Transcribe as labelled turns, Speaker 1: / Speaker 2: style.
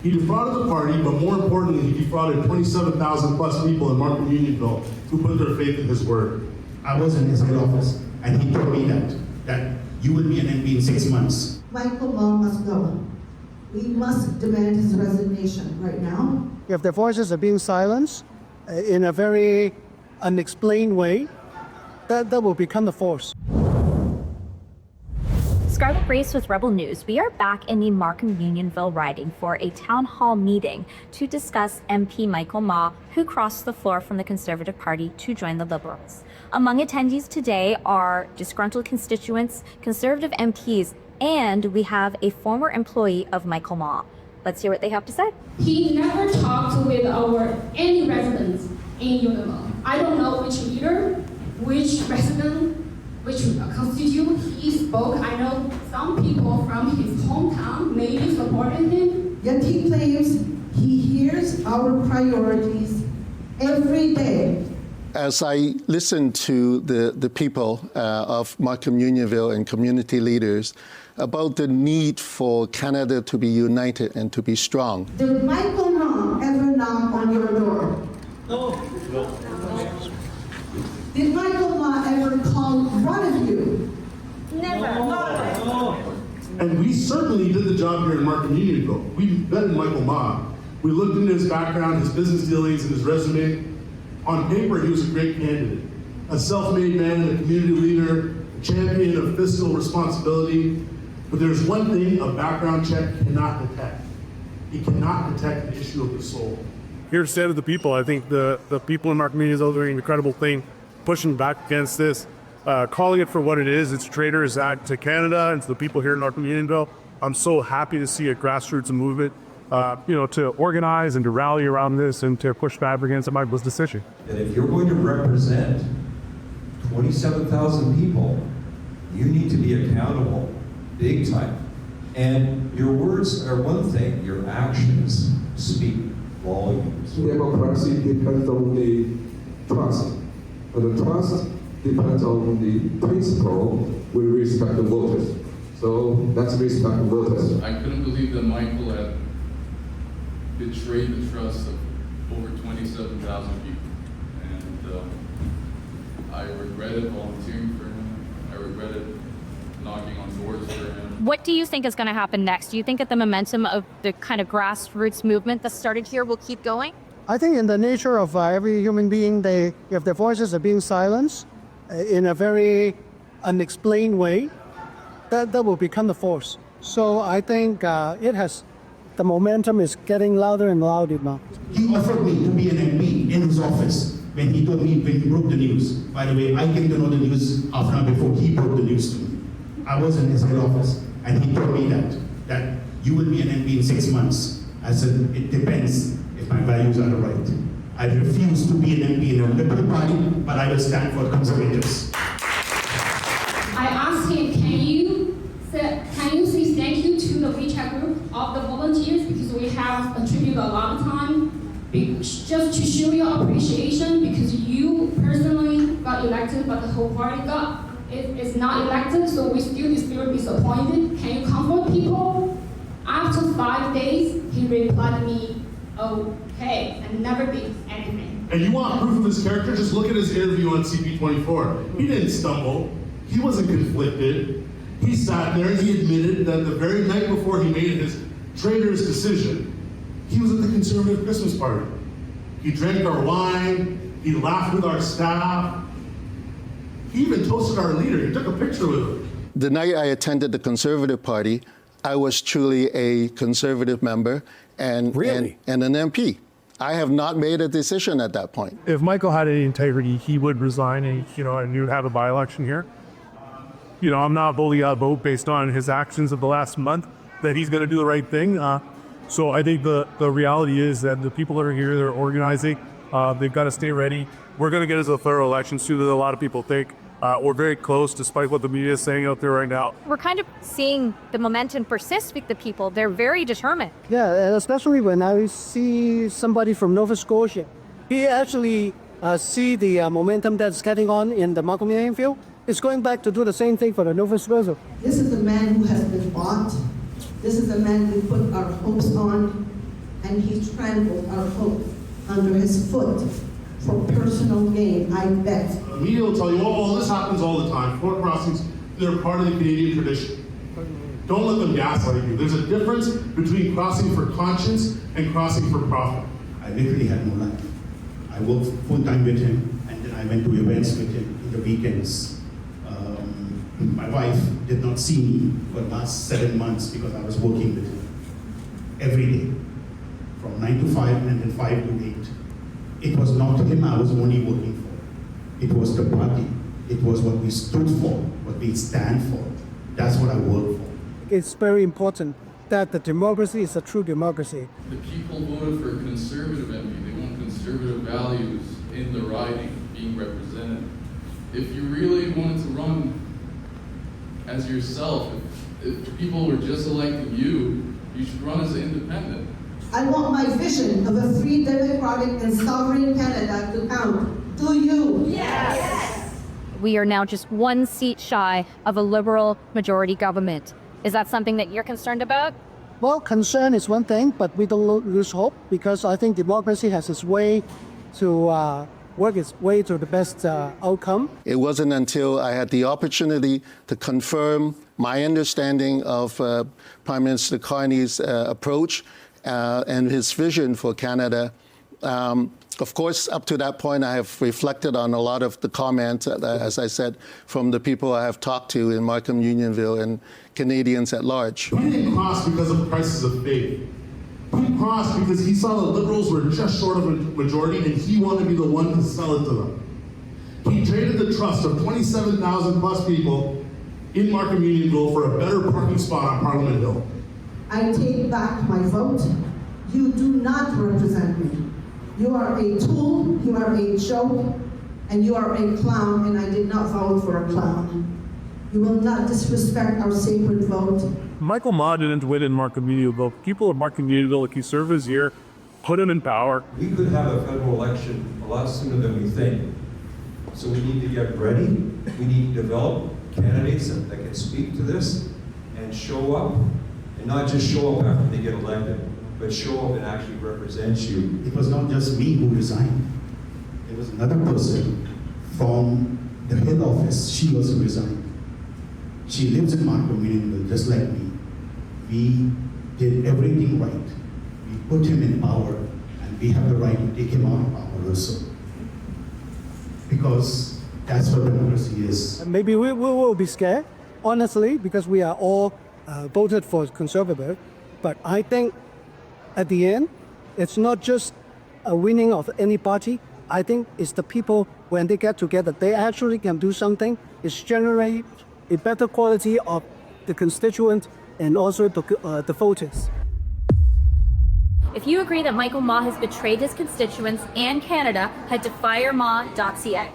Speaker 1: He defrauded the party, but more importantly, he defrauded 27,000 plus people in Markham, Unionville who put their faith in his word.
Speaker 2: I was in his head office, and he told me that you will be an MP in 6 months.
Speaker 3: Michael Ma must go. We must demand his resignation right now.
Speaker 4: If their voices are being silenced in a very unexplained way, that will become the force.
Speaker 5: Scarlet Grace with Rebel News. We are back in the Markham Unionville riding for a town hall meeting to discuss MP Michael Ma, who crossed the floor from the Conservative Party to join the Liberals. Among attendees today are disgruntled constituents, Conservative MPs, and we have a former employee of Michael Ma. Let's hear what they have to say.
Speaker 6: He never talked with any residents in Unionville. I don't know which leader, which resident, which constituent he spoke. I know some people from his hometown maybe supported him.
Speaker 3: Yet he claims he hears our priorities every day.
Speaker 7: As I listen to the people of Markham Unionville and community leaders about the need for Canada to be united and to be strong.
Speaker 3: Did Michael Ma ever knock on your door?
Speaker 1: No.
Speaker 3: Did Michael Ma ever call one of you?
Speaker 5: Never.
Speaker 1: No. And we certainly did the job here in Markham Unionville. We vetted Michael Ma. We looked into his background, his business dealings, and his resume. On paper, he was a great candidate. A self-made man, a community leader, a champion of fiscal responsibility. But there's one thing a background check cannot detect. It cannot detect the issue of the soul.
Speaker 8: Here to say to the people, I think the people in Markham Unionville are doing an incredible thing, pushing back against this, calling it for what it is. It's traitors act to Canada and to the people here in Markham Unionville. I'm so happy to see a grassroots movement, to organize and to rally around this and to push back against Michael's decision.
Speaker 9: That if you're going to represent 27,000 people, you need to be accountable, big time. And your words are one thing, your actions speak volumes.
Speaker 10: Democracy depends on the trust. And the trust depends on the principle we respect the voters. So let's respect the voters.
Speaker 11: I couldn't believe that Michael had betrayed the trust of over 27,000 people. And I regretted volunteering for him. I regretted knocking on doors for him.
Speaker 5: What do you think is going to happen next? Do you think that the momentum of the kind of grassroots movement that started here will keep going?
Speaker 4: I think in the nature of every human being, if their voices are being silenced in a very unexplained way, that will become the force. So I think the momentum is getting louder and louder now.
Speaker 2: He offered me to be an MP in his office when he told me, when he broke the news. By the way, I came to know the news half an hour before he broke the news to me. I was in his head office, and he told me that you will be an MP in 6 months. I said, it depends if my values are right. I refuse to be an MP in a Liberal Party, but I will stand for Conservatives.
Speaker 6: I asked him, can you say thank you to the WeChat group of the volunteers, because we have contributed a lot of time just to show your appreciation, because you personally got elected, but the whole party is not elected, so we still feel disappointed. Can you comfort people? After 5 days, he replied to me, okay, and never did anything.
Speaker 1: And you want proof of his character? Just look at his interview on CP24. He didn't stumble. He wasn't conflicted. He sat there and he admitted that the very night before he made his traitorous decision, he was at the Conservative Christmas party. He drank our wine. He laughed with our staff. He even toasted our leader. He took a picture with him.
Speaker 7: The night I attended the Conservative Party, I was truly a Conservative member and an MP. I have not made a decision at that point.
Speaker 8: If Michael had any integrity, he would resign and you would have a by-election here. I'm not bully out vote based on his actions of the last month that he's going to do the right thing. So I think the reality is that the people that are here, they're organizing. They've got to stay ready. We're going to get into the federal elections too, that a lot of people think. We're very close, despite what the media is saying out there right now.
Speaker 5: We're kind of seeing the momentum persist with the people. They're very determined.
Speaker 4: Yeah, and especially when I see somebody from Nova Scotia. He actually see the momentum that's getting on in the Markham Unionville. It's going back to do the same thing for the Nova Scotia.
Speaker 3: This is a man who has been bought. This is a man we put our hopes on. and he trampled our hope under his foot for personal gain, I bet.
Speaker 1: The media will tell you, oh, this happens all the time. Floor crossings, they're part of the Canadian tradition. Don't let them gaslight you. There's a difference between crossing for conscience and crossing for profit.
Speaker 2: I literally had no life. I worked full time with him, and then I went to events with him in the weekends. My wife did not see me for the last 7 months because I was working with him every day, from 9 to 5 and then 5 to 8. It was not him I was only working for. It was the party. It was what we stood for, what we stand for. That's what I work for.
Speaker 4: It's very important that the democracy is a true democracy.
Speaker 11: The people voted for conservative MP. They want conservative values in the riding being represented. If you really wanted to run as yourself, if people were just electing you, you should run as an independent.
Speaker 3: I want my vision of a free, democratic, and sovereign Canada to count. Do you?
Speaker 5: Yes. We are now just one seat shy of a Liberal majority government. Is that something that you're concerned about?
Speaker 4: Well, concern is one thing, but we don't lose hope because I think democracy has its way to work its way to the best outcome.
Speaker 7: It wasn't until I had the opportunity to confirm my understanding of Prime Minister Carney's approach and his vision for Canada. Of course, up to that point, I have reflected on a lot of the comments, as I said, from the people I have talked to in Markham, Unionville, and Canadians at large.
Speaker 1: He didn't cross because of crisis of faith. He crossed because he saw the Liberals were just short of a majority and he wanted to be the one to sell it to them. He traded the trust of 27,000 plus people in Markham, Unionville for a better parking spot on Parliament Hill.
Speaker 3: I take back my vote. You do not represent me. You are a tool, you are a joke, and you are a clown, and I did not vote for a clown. You will not disrespect our sacred vote.
Speaker 8: Michael Ma didn't win in Markham Unionville. People of Markham Unionville, like he served his year, put him in power.
Speaker 9: We could have a federal election a lot sooner than we think. So we need to get ready. We need to develop candidates that can speak to this and show up, and not just show up after they get elected, but show up and actually represent you.
Speaker 2: It was not just me who resigned. There was another person from the head office. She also resigned. She lives in Markham, Unionville, just like me. We did everything right. We put him in power, and we have the right to take him out of power also. Because that's what democracy is.
Speaker 4: Maybe we will be scared, honestly, because we are all voted for Conservative. But I think at the end, it's not just a winning of any party. I think it's the people, when they get together, they actually can do something. It's generate a better quality of the constituent and also the voters.
Speaker 5: If you agree that Michael Ma has betrayed his constituents and Canada, head to firema.ca.